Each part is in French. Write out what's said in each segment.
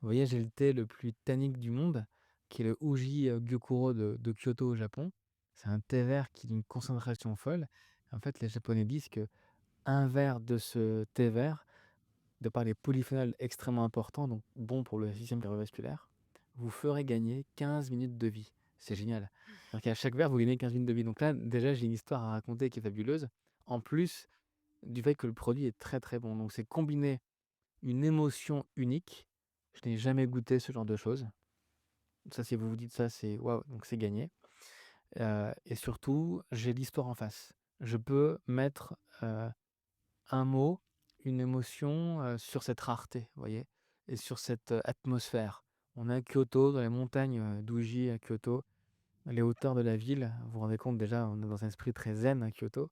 Vous voyez, j'ai le thé le plus tannique du monde, qui est le Uji, Gyokuro de Kyoto au Japon. C'est un thé vert qui a une concentration folle. En fait, les Japonais disent que un verre de ce thé vert, de par les polyphénols extrêmement importants, donc bons pour le système cardiovasculaire, vous ferait gagner 15 minutes de vie. C'est génial. C'est-à-dire qu'à chaque verre, vous gagnez 15 minutes de vie. Donc là, déjà, j'ai une histoire à raconter qui est fabuleuse, en plus du fait que le produit est très, très bon. Donc c'est combiner une émotion unique. Je n'ai jamais goûté ce genre de choses. Ça, si vous vous dites ça, c'est waouh, donc c'est gagné. Et surtout, j'ai l'histoire en face. Je peux mettre, un mot, une émotion, sur cette rareté, vous voyez? Et sur cette, atmosphère. On est à Kyoto, dans les montagnes, d'Uji à Kyoto, les hauteurs de la ville. Vous vous rendez compte déjà, on est dans un esprit très zen à Kyoto,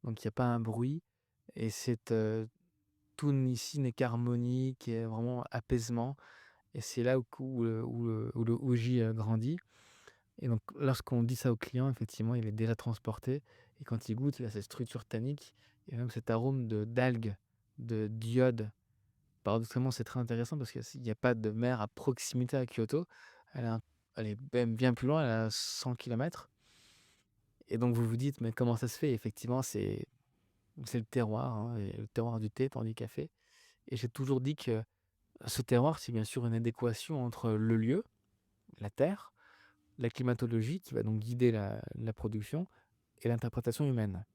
donc il y a pas un bruit et c'est, tout ici n'est qu'harmonie, est vraiment apaisement et c'est là où le Uji, grandit. Et donc, lorsqu'on dit ça au client, effectivement, il est déjà transporté et quand il goûte, il a cette structure tannique et même cet arôme de d'algues, de d'iode. Paradoxalement, c'est très intéressant parce qu'il y a pas de mer à proximité à Kyoto. Elle a un Elle est même bien plus loin, elle a 100 kilomètres et donc vous vous dites: «Mais comment ça se fait?» Effectivement, c'est le terroir, hein et le terroir du thé, du café et j'ai toujours dit que ce terroir, c'est bien sûr une adéquation entre le lieu, la terre, la climatologie qui va donc guider la production et l'interprétation humaine.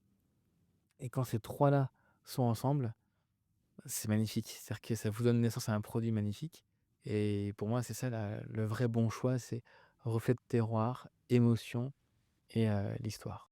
Et quand ces 3 là sont ensemble, c'est magnifique. C'est-à-dire que ça vous donne naissance à un produit magnifique et pour moi, c'est ça le vrai bon choix, c'est reflet de terroir, émotion et l'histoire.